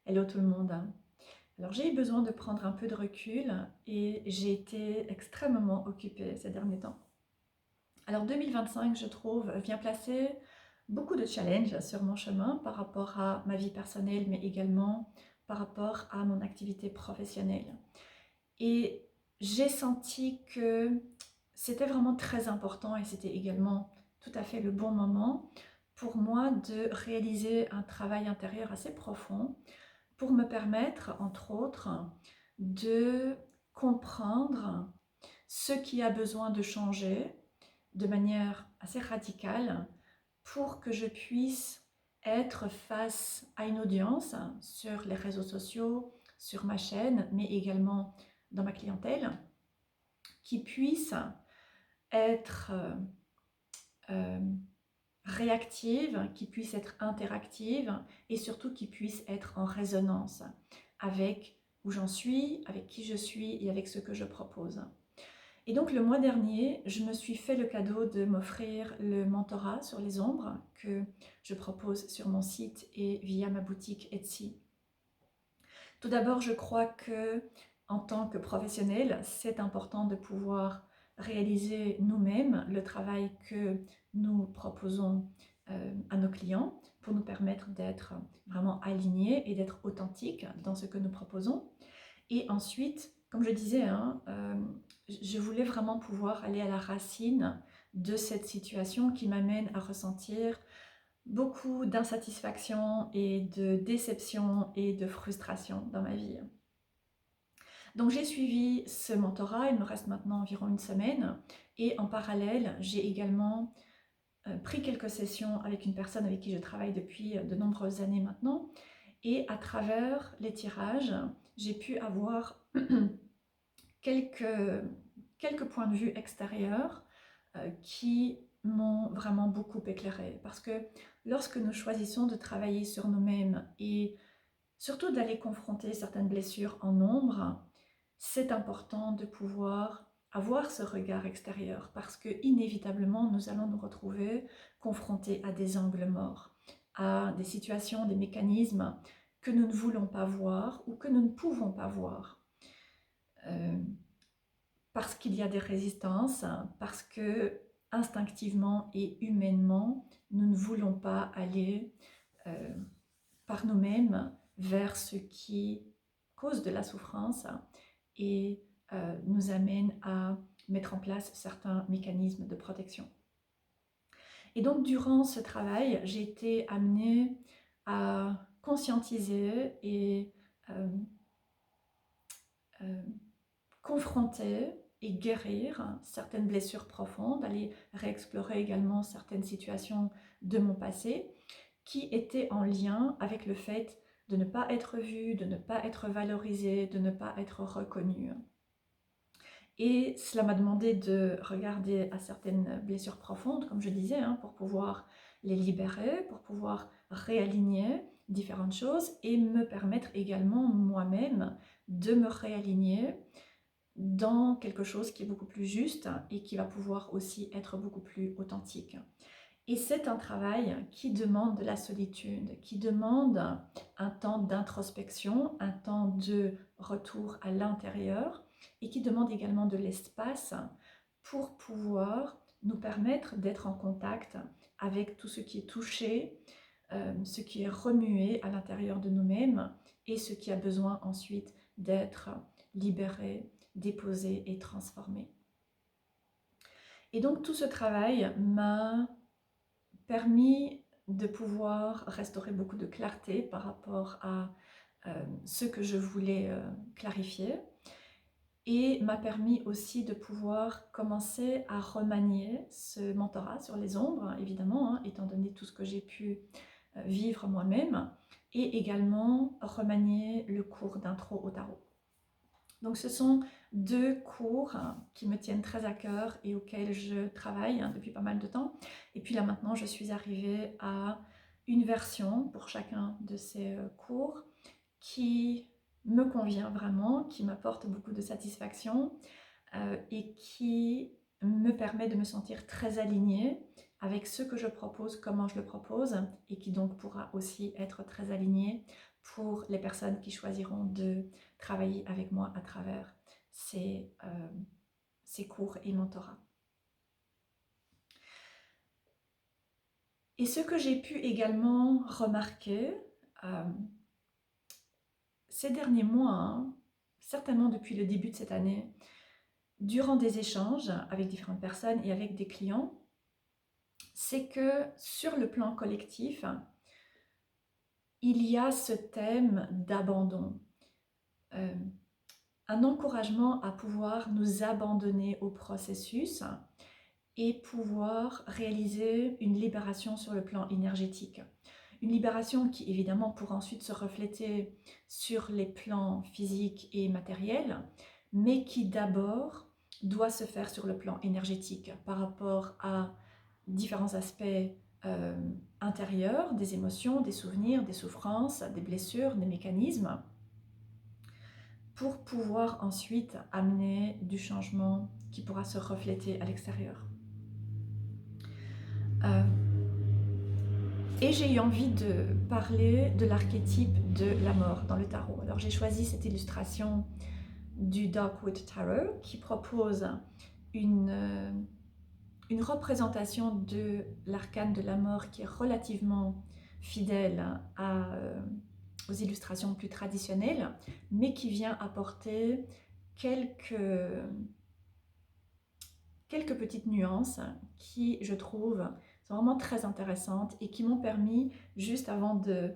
Hello tout le monde. Alors j'ai eu besoin de prendre un peu de recul et j'ai été extrêmement occupée ces derniers temps. Alors 2025, je trouve, vient placer beaucoup de challenges sur mon chemin par rapport à ma vie personnelle, mais également par rapport à mon activité professionnelle. Et j'ai senti que c'était vraiment très important et c'était également tout à fait le bon moment pour moi de réaliser un travail intérieur assez profond pour me permettre, entre autres, de comprendre ce qui a besoin de changer de manière assez radicale pour que je puisse être face à une audience sur les réseaux sociaux, sur ma chaîne, mais également dans ma clientèle, qui puisse être euh, réactive, qui puisse être interactive et surtout qui puisse être en résonance avec où j'en suis, avec qui je suis et avec ce que je propose. Et donc le mois dernier, je me suis fait le cadeau de m'offrir le mentorat sur les ombres que je propose sur mon site et via ma boutique Etsy. Tout d'abord, je crois que en tant que professionnel, c'est important de pouvoir réaliser nous-mêmes le travail que nous proposons à nos clients pour nous permettre d'être vraiment alignés et d'être authentiques dans ce que nous proposons. Et ensuite, comme je disais, je voulais vraiment pouvoir aller à la racine de cette situation qui m'amène à ressentir beaucoup d'insatisfaction et de déception et de frustration dans ma vie. Donc j'ai suivi ce mentorat, il me reste maintenant environ une semaine et en parallèle j'ai également pris quelques sessions avec une personne avec qui je travaille depuis de nombreuses années maintenant et à travers les tirages j'ai pu avoir quelques, quelques points de vue extérieurs qui m'ont vraiment beaucoup éclairé parce que lorsque nous choisissons de travailler sur nous-mêmes et surtout d'aller confronter certaines blessures en nombre, c'est important de pouvoir avoir ce regard extérieur parce que inévitablement nous allons nous retrouver confrontés à des angles morts, à des situations, des mécanismes que nous ne voulons pas voir ou que nous ne pouvons pas voir. Parce qu'il y a des résistances, parce que instinctivement et humainement, nous ne voulons pas aller par nous-mêmes vers ce qui cause de la souffrance et nous amène à mettre en place certains mécanismes de protection. Et donc, durant ce travail, j'ai été amenée à conscientiser et euh, euh, confronter et guérir certaines blessures profondes, aller réexplorer également certaines situations de mon passé qui étaient en lien avec le fait de ne pas être vue, de ne pas être valorisée, de ne pas être reconnue. Et cela m'a demandé de regarder à certaines blessures profondes, comme je disais, pour pouvoir les libérer, pour pouvoir réaligner différentes choses et me permettre également moi-même de me réaligner dans quelque chose qui est beaucoup plus juste et qui va pouvoir aussi être beaucoup plus authentique. Et c'est un travail qui demande de la solitude, qui demande un temps d'introspection, un temps de retour à l'intérieur et qui demande également de l'espace pour pouvoir nous permettre d'être en contact avec tout ce qui est touché, ce qui est remué à l'intérieur de nous-mêmes et ce qui a besoin ensuite d'être libéré, déposé et transformé. Et donc tout ce travail m'a permis de pouvoir restaurer beaucoup de clarté par rapport à ce que je voulais clarifier et m'a permis aussi de pouvoir commencer à remanier ce mentorat sur les ombres, évidemment, étant donné tout ce que j'ai pu vivre moi-même, et également remanier le cours d'intro au tarot. Donc ce sont deux cours qui me tiennent très à cœur et auxquels je travaille depuis pas mal de temps. Et puis là maintenant, je suis arrivée à une version pour chacun de ces cours qui me convient vraiment, qui m'apporte beaucoup de satisfaction et qui me permet de me sentir très alignée avec ce que je propose, comment je le propose, et qui donc pourra aussi être très aligné pour les personnes qui choisiront de travailler avec moi à travers ces cours et mentorats. Et ce que j'ai pu également remarquer ces derniers mois, hein, certainement depuis le début de cette année, durant des échanges avec différentes personnes et avec des clients, c'est que sur le plan collectif, il y a ce thème d'abandon. Un encouragement à pouvoir nous abandonner au processus et pouvoir réaliser une libération sur le plan énergétique. Une libération qui évidemment pourra ensuite se refléter sur les plans physiques et matériels, mais qui d'abord doit se faire sur le plan énergétique par rapport à différents aspects intérieurs, des émotions, des souvenirs, des souffrances, des blessures, des mécanismes, pour pouvoir ensuite amener du changement qui pourra se refléter à l'extérieur. Et j'ai eu envie de parler de l'archétype de la mort dans le tarot. Alors j'ai choisi cette illustration du Darkwood Tarot qui propose une représentation de l'arcane de la mort qui est relativement fidèle aux illustrations plus traditionnelles, mais qui vient apporter quelques petites nuances qui, je trouve, sont vraiment très intéressantes et qui m'ont permis, juste avant de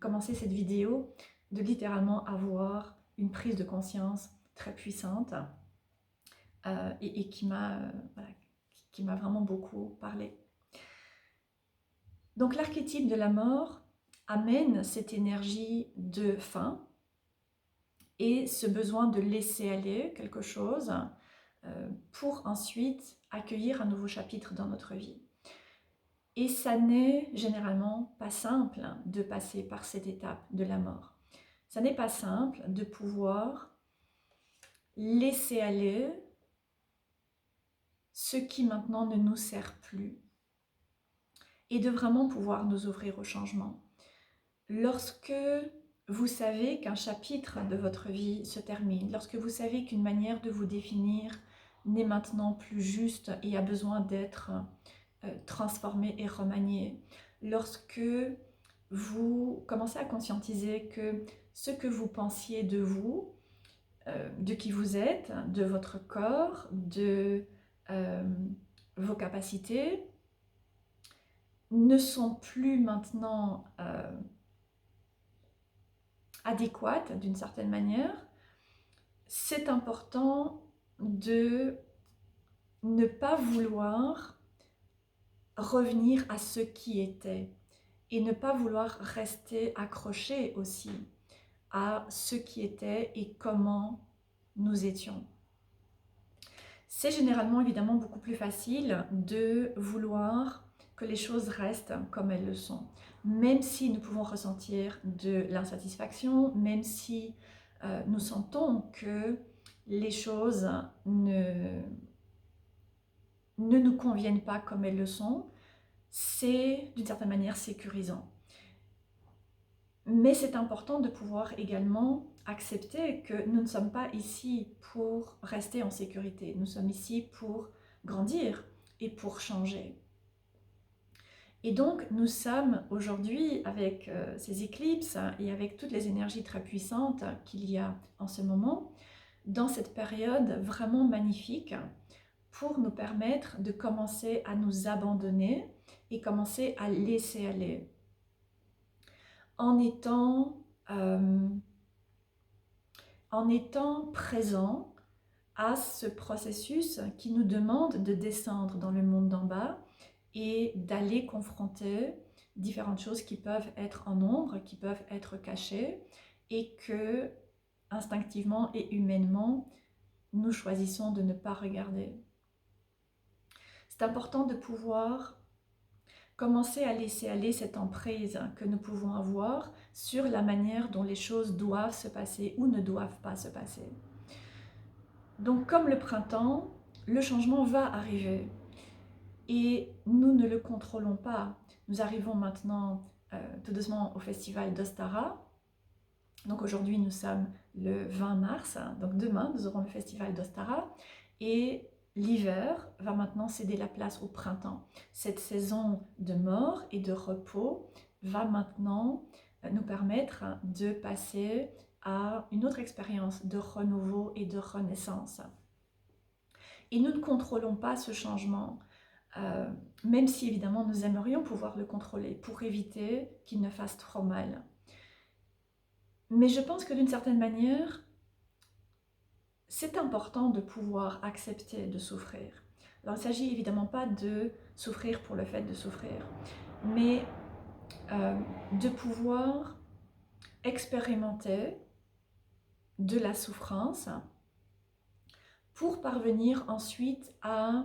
commencer cette vidéo, de littéralement avoir une prise de conscience très puissante et qui m'a vraiment beaucoup parlé. Donc l'archétype de la mort amène cette énergie de fin et ce besoin de laisser aller quelque chose pour ensuite accueillir un nouveau chapitre dans notre vie. Et ça n'est généralement pas simple de passer par cette étape de la mort. Ça n'est pas simple de pouvoir laisser aller ce qui maintenant ne nous sert plus et de vraiment pouvoir nous ouvrir au changement. Lorsque vous savez qu'un chapitre de votre vie se termine, lorsque vous savez qu'une manière de vous définir n'est maintenant plus juste et a besoin d'être transformée et remaniée, lorsque vous commencez à conscientiser que ce que vous pensiez de vous, de qui vous êtes, de votre corps, de vos capacités, ne sont plus maintenant adéquates d'une certaine manière, c'est important de ne pas vouloir revenir à ce qui était et ne pas vouloir rester accroché aussi à ce qui était et comment nous étions. C'est généralement évidemment beaucoup plus facile de vouloir que les choses restent comme elles le sont, même si nous pouvons ressentir de l'insatisfaction, même si nous sentons que les choses ne nous conviennent pas comme elles le sont, c'est d'une certaine manière sécurisant. Mais c'est important de pouvoir également accepter que nous ne sommes pas ici pour rester en sécurité. Nous sommes ici pour grandir et pour changer. Et donc, nous sommes aujourd'hui, avec ces éclipses et avec toutes les énergies très puissantes qu'il y a en ce moment, dans cette période vraiment magnifique pour nous permettre de commencer à nous abandonner et commencer à laisser aller. En étant présent à ce processus qui nous demande de descendre dans le monde d'en bas et d'aller confronter différentes choses qui peuvent être en ombre, qui peuvent être cachées et que instinctivement et humainement nous choisissons de ne pas regarder. C'est important de pouvoir commencer à laisser aller cette emprise que nous pouvons avoir sur la manière dont les choses doivent se passer ou ne doivent pas se passer. Donc comme le printemps, le changement va arriver. et nous ne le contrôlons pas. Nous arrivons maintenant tout doucement au festival d'Ostara. Donc aujourd'hui nous sommes le 20 mars, donc demain nous aurons le festival d'Ostara et l'hiver va maintenant céder la place au printemps. Cette saison de mort et de repos va maintenant nous permettre de passer à une autre expérience de renouveau et de renaissance. Et nous ne contrôlons pas ce changement, même si évidemment nous aimerions pouvoir le contrôler pour éviter qu'il ne fasse trop mal. Mais je pense que d'une certaine manière, c'est important de pouvoir accepter de souffrir. Alors il ne s'agit évidemment pas de souffrir pour le fait de souffrir, mais de pouvoir expérimenter de la souffrance pour parvenir ensuite à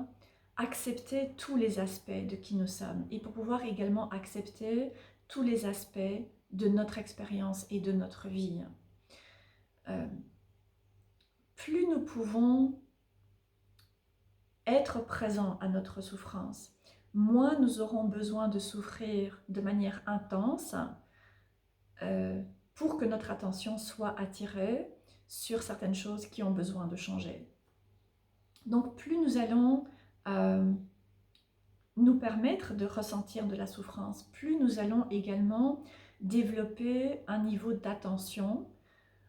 accepter tous les aspects de qui nous sommes et pour pouvoir également accepter tous les aspects de notre expérience et de notre vie. Plus nous pouvons être présents à notre souffrance, moins nous aurons besoin de souffrir de manière intense pour que notre attention soit attirée sur certaines choses qui ont besoin de changer. Donc plus nous allons nous permettre de ressentir de la souffrance, plus nous allons également développer un niveau d'attention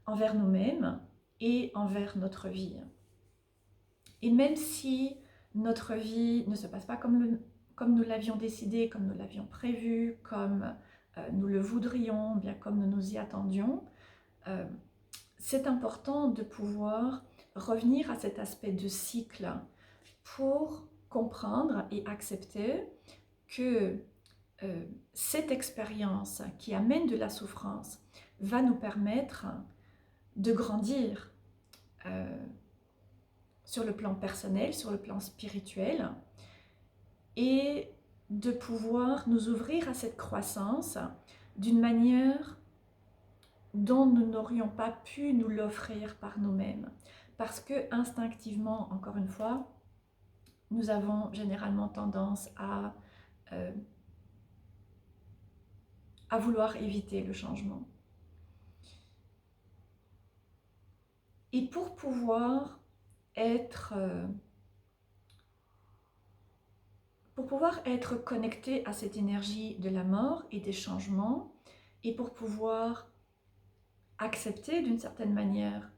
envers nous-mêmes et envers notre vie. Et même si notre vie ne se passe pas comme nous l'avions décidé, comme nous l'avions prévu, comme nous le voudrions, bien comme nous nous y attendions, c'est important de pouvoir revenir à cet aspect de cycle pour comprendre et accepter que cette expérience qui amène de la souffrance va nous permettre de grandir sur le plan personnel, sur le plan spirituel, et de pouvoir nous ouvrir à cette croissance d'une manière dont nous n'aurions pas pu nous l'offrir par nous-mêmes. Parce que instinctivement, encore une fois, nous avons généralement tendance à vouloir éviter le changement. Et pour pouvoir être connecté à cette énergie de la mort et des changements, et pour pouvoir accepter d'une certaine manière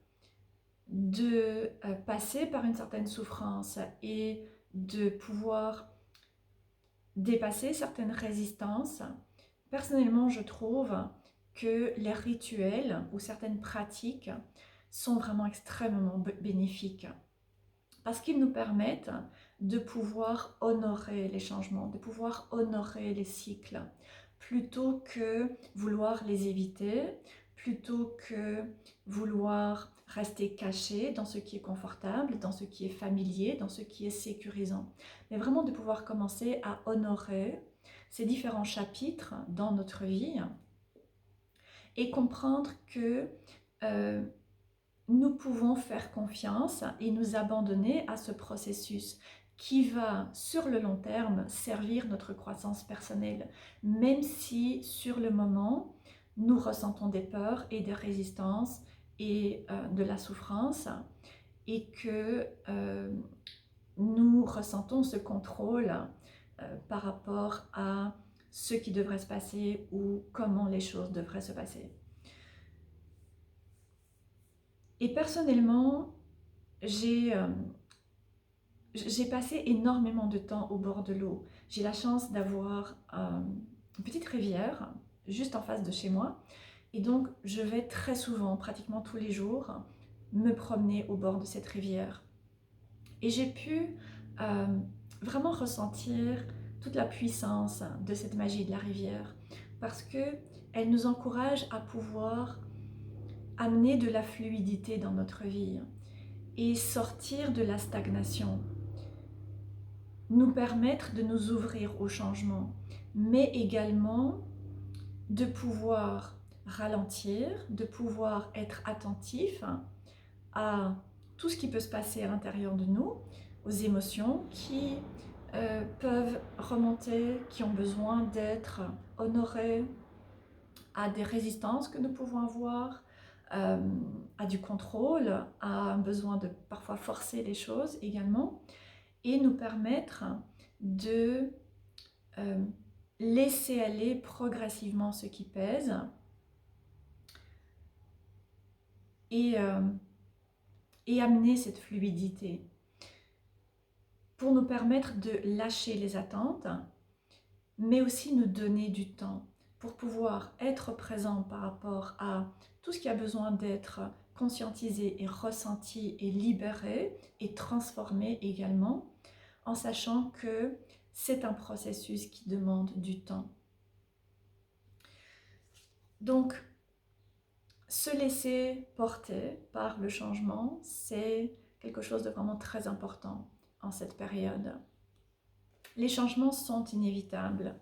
de passer par une certaine souffrance et de pouvoir dépasser certaines résistances, personnellement je trouve que les rituels ou certaines pratiques sont vraiment extrêmement bénéfiques parce qu'ils nous permettent de pouvoir honorer les changements, de pouvoir honorer les cycles, plutôt que vouloir les éviter, plutôt que vouloir rester caché dans ce qui est confortable, dans ce qui est familier, dans ce qui est sécurisant. Mais vraiment de pouvoir commencer à honorer ces différents chapitres dans notre vie et comprendre que nous pouvons faire confiance et nous abandonner à ce processus qui va, sur le long terme, servir notre croissance personnelle, même si, sur le moment, nous ressentons des peurs et des résistances et de la souffrance, et que nous ressentons ce contrôle par rapport à ce qui devrait se passer ou comment les choses devraient se passer. Et personnellement, j'ai passé énormément de temps au bord de l'eau. J'ai la chance d'avoir une petite rivière juste en face de chez moi. Et donc, je vais très souvent, pratiquement tous les jours, me promener au bord de cette rivière. Et j'ai pu vraiment ressentir toute la puissance de cette magie de la rivière. Parce qu'elle nous encourage à pouvoir amener de la fluidité dans notre vie et sortir de la stagnation, nous permettre de nous ouvrir au changement, mais également de pouvoir ralentir, de pouvoir être attentif à tout ce qui peut se passer à l'intérieur de nous, aux émotions qui peuvent remonter, qui ont besoin d'être honorés, à des résistances que nous pouvons avoir, à du contrôle, à un besoin de parfois forcer les choses également, et nous permettre de laisser aller progressivement ce qui pèse et, et amener cette fluidité pour nous permettre de lâcher les attentes, mais aussi nous donner du temps pour pouvoir être présent par rapport à tout ce qui a besoin d'être conscientisé et ressenti et libéré et transformé également, en sachant que c'est un processus qui demande du temps. Donc, se laisser porter par le changement, c'est quelque chose de vraiment très important en cette période. Les changements sont inévitables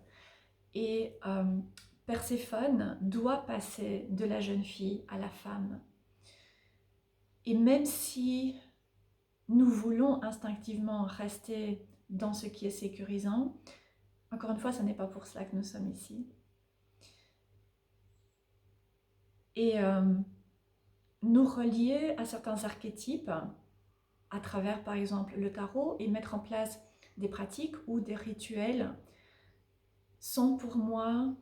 et Perséphone doit passer de la jeune fille à la femme. Et même si nous voulons instinctivement rester dans ce qui est sécurisant, encore une fois, ce n'est pas pour cela que nous sommes ici. Et nous relier à certains archétypes à travers par exemple le tarot et mettre en place des pratiques ou des rituels sont pour moi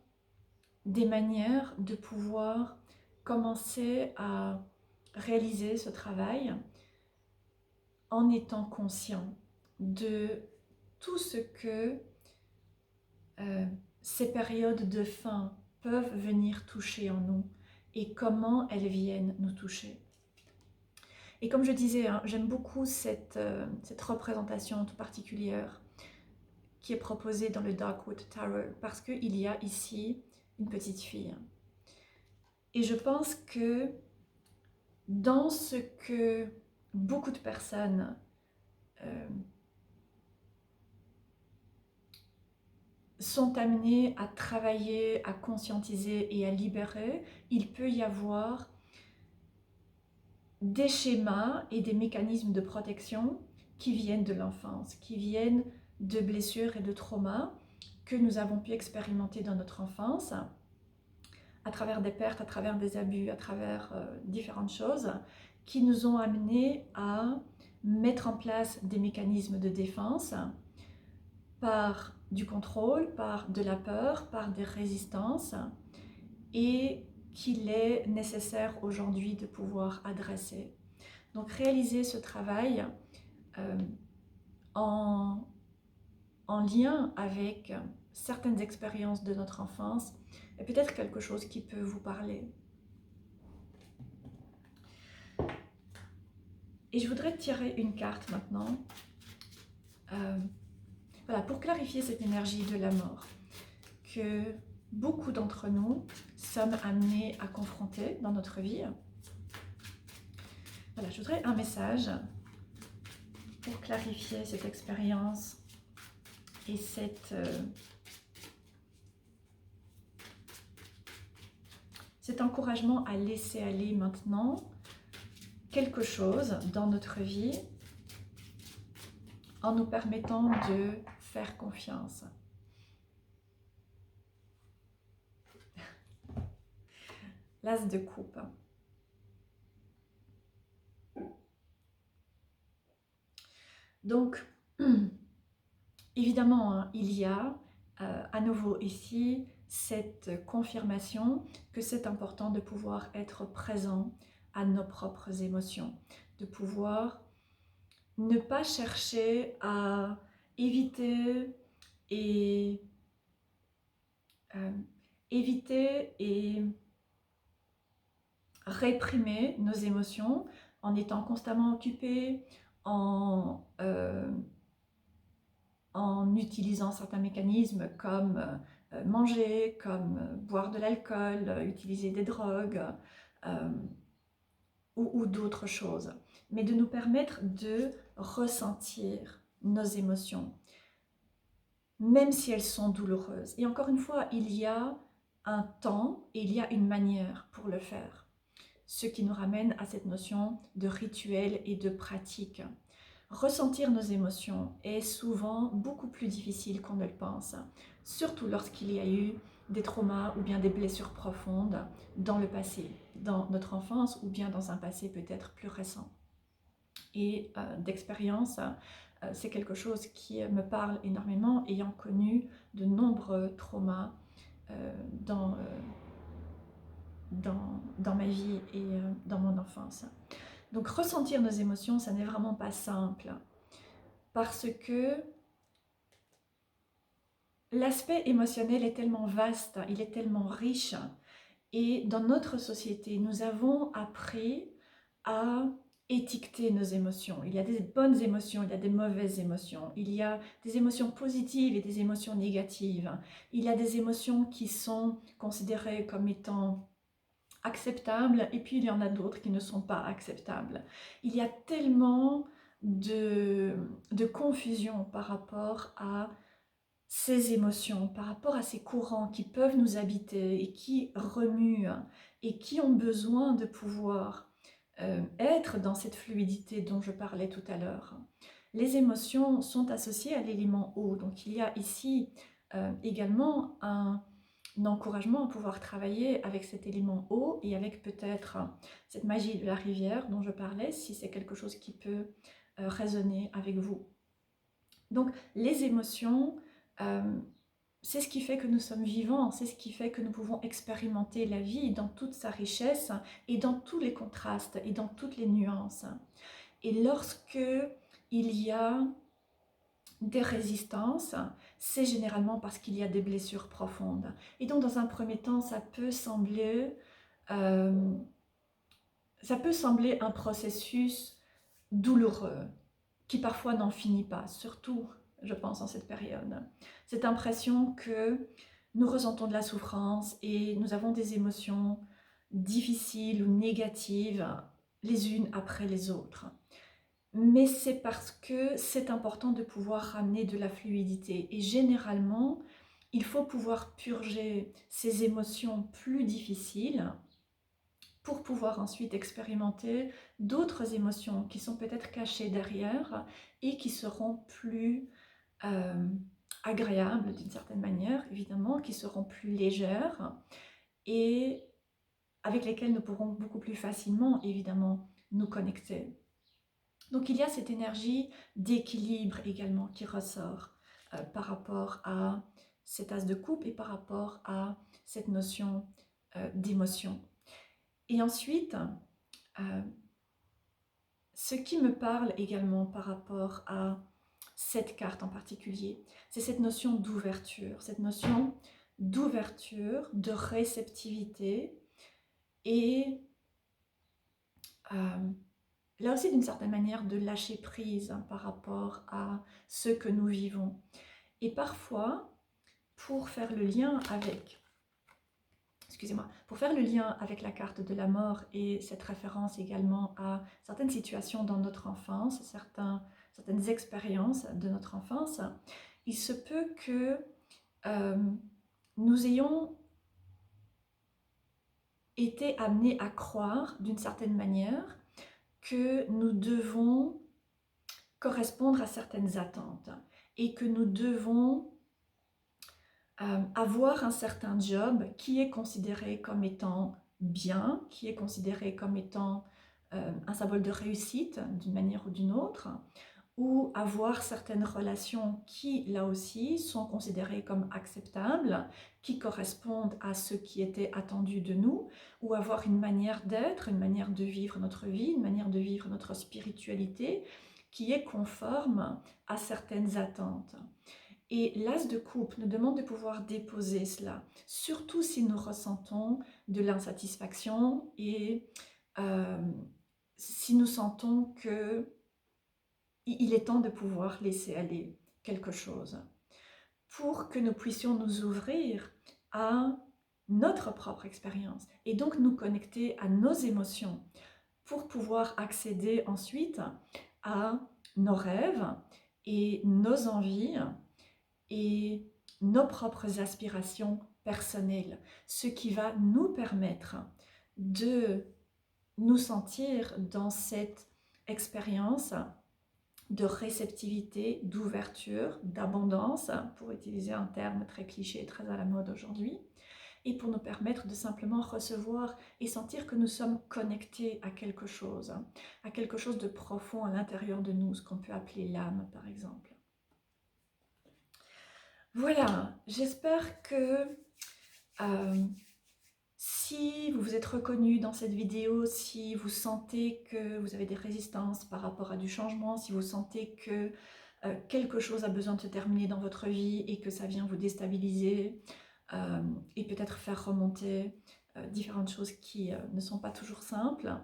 des manières de pouvoir commencer à réaliser ce travail en étant conscient de tout ce que ces périodes de faim peuvent venir toucher en nous et comment elles viennent nous toucher. Et comme je disais, hein, j'aime beaucoup cette représentation tout particulière qui est proposée dans le Darkwood Tarot parce qu'il y a ici une petite fille. Et je pense que dans ce que beaucoup de personnes sont amenées à travailler, à conscientiser et à libérer, il peut y avoir des schémas et des mécanismes de protection qui viennent de l'enfance, qui viennent de blessures et de traumas que nous avons pu expérimenter dans notre enfance, à travers des pertes, à travers des abus, à travers différentes choses, qui nous ont amenés à mettre en place des mécanismes de défense par du contrôle, par de la peur, par des résistances, et qu'il est nécessaire aujourd'hui de pouvoir adresser. Donc réaliser ce travail en lien avec certaines expériences de notre enfance est peut-être quelque chose qui peut vous parler. Et je voudrais tirer une carte maintenant, voilà, pour clarifier cette énergie de la mort que beaucoup d'entre nous sommes amenés à confronter dans notre vie. Voilà, je voudrais un message pour clarifier cette expérience et cet encouragement à laisser aller maintenant quelque chose dans notre vie en nous permettant de faire confiance. L'as de coupe. Donc, évidemment, hein, il y a à nouveau ici cette confirmation que c'est important de pouvoir être présent à nos propres émotions, de pouvoir ne pas chercher à éviter et réprimer nos émotions en étant constamment occupé, en utilisant certains mécanismes comme manger, comme boire de l'alcool, utiliser des drogues ou d'autres choses. Mais de nous permettre de ressentir nos émotions, même si elles sont douloureuses. Et encore une fois, il y a un temps et il y a une manière pour le faire. Ce qui nous ramène à cette notion de rituel et de pratique. Ressentir nos émotions est souvent beaucoup plus difficile qu'on ne le pense, surtout lorsqu'il y a eu des traumas ou bien des blessures profondes dans le passé, dans notre enfance ou bien dans un passé peut-être plus récent. Et d'expérience, c'est quelque chose qui me parle énormément, ayant connu de nombreux traumas dans, dans ma vie et dans mon enfance. Donc ressentir nos émotions, ça n'est vraiment pas simple, parce que l'aspect émotionnel est tellement vaste, il est tellement riche, et dans notre société, nous avons appris à étiqueter nos émotions. Il y a des bonnes émotions, il y a des mauvaises émotions, il y a des émotions positives et des émotions négatives. Il y a des émotions qui sont considérées comme étant acceptables et puis il y en a d'autres qui ne sont pas acceptables. Il y a tellement de confusion par rapport à ces émotions, par rapport à ces courants qui peuvent nous habiter et qui remuent et qui ont besoin de pouvoir être dans cette fluidité dont je parlais tout à l'heure. Les émotions sont associées à l'élément eau, donc il y a ici également un encouragement à pouvoir travailler avec cet élément eau et avec peut-être cette magie de la rivière dont je parlais, si c'est quelque chose qui peut résonner avec vous. Donc les émotions, c'est ce qui fait que nous sommes vivants, c'est ce qui fait que nous pouvons expérimenter la vie dans toute sa richesse et dans tous les contrastes et dans toutes les nuances. Et lorsque il y a des résistances, c'est généralement parce qu'il y a des blessures profondes. Et donc dans un premier temps, ça peut sembler un processus douloureux, qui parfois n'en finit pas, surtout, je pense, en cette période. Cette impression que nous ressentons de la souffrance et nous avons des émotions difficiles ou négatives, les unes après les autres. Mais c'est parce que c'est important de pouvoir ramener de la fluidité. Et généralement, il faut pouvoir purger ces émotions plus difficiles pour pouvoir ensuite expérimenter d'autres émotions qui sont peut-être cachées derrière et qui seront plus agréables d'une certaine manière, évidemment, qui seront plus légères et avec lesquelles nous pourrons beaucoup plus facilement, évidemment, nous connecter. Donc il y a cette énergie d'équilibre également qui ressort par rapport à cet as de coupe et par rapport à cette notion d'émotion. Et ensuite, ce qui me parle également par rapport à cette carte en particulier, c'est cette notion d'ouverture, de réceptivité et là aussi d'une certaine manière de lâcher prise par rapport à ce que nous vivons. Et parfois, pour faire le lien avec la carte de la mort et cette référence également à certaines situations dans notre enfance, certaines expériences de notre enfance, il se peut que nous ayons été amenés à croire d'une certaine manière que nous devons correspondre à certaines attentes et que nous devons avoir un certain job qui est considéré comme étant bien, qui est considéré comme étant un symbole de réussite d'une manière ou d'une autre, ou avoir certaines relations qui, là aussi, sont considérées comme acceptables, qui correspondent à ce qui était attendu de nous, ou avoir une manière d'être, une manière de vivre notre vie, une manière de vivre notre spiritualité, qui est conforme à certaines attentes. Et l'as de coupe nous demande de pouvoir déposer cela, surtout si nous ressentons de l'insatisfaction et si nous sentons qu'il est temps de pouvoir laisser aller quelque chose, pour que nous puissions nous ouvrir à notre propre expérience et donc nous connecter à nos émotions pour pouvoir accéder ensuite à nos rêves et nos envies et nos propres aspirations personnelles, ce qui va nous permettre de nous sentir dans cette expérience de réceptivité, d'ouverture, d'abondance, pour utiliser un terme très cliché et très à la mode aujourd'hui, et pour nous permettre de simplement recevoir et sentir que nous sommes connectés à quelque chose de profond à l'intérieur de nous, ce qu'on peut appeler l'âme par exemple. Voilà, j'espère que si vous vous êtes reconnu dans cette vidéo, si vous sentez que vous avez des résistances par rapport à du changement, si vous sentez que quelque chose a besoin de se terminer dans votre vie et que ça vient vous déstabiliser et peut-être faire remonter différentes choses qui ne sont pas toujours simples,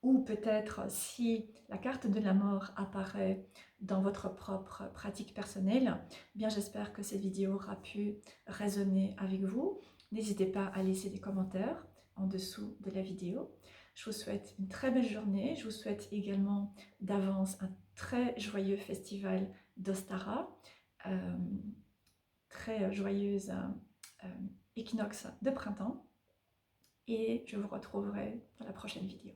ou peut-être si la carte de la mort apparaît dans votre propre pratique personnelle, eh bien j'espère que cette vidéo aura pu résonner avec vous. N'hésitez pas à laisser des commentaires en dessous de la vidéo. Je vous souhaite une très belle journée. Je vous souhaite également d'avance un très joyeux festival d'Ostara, très joyeuse équinoxe de printemps. Et je vous retrouverai dans la prochaine vidéo.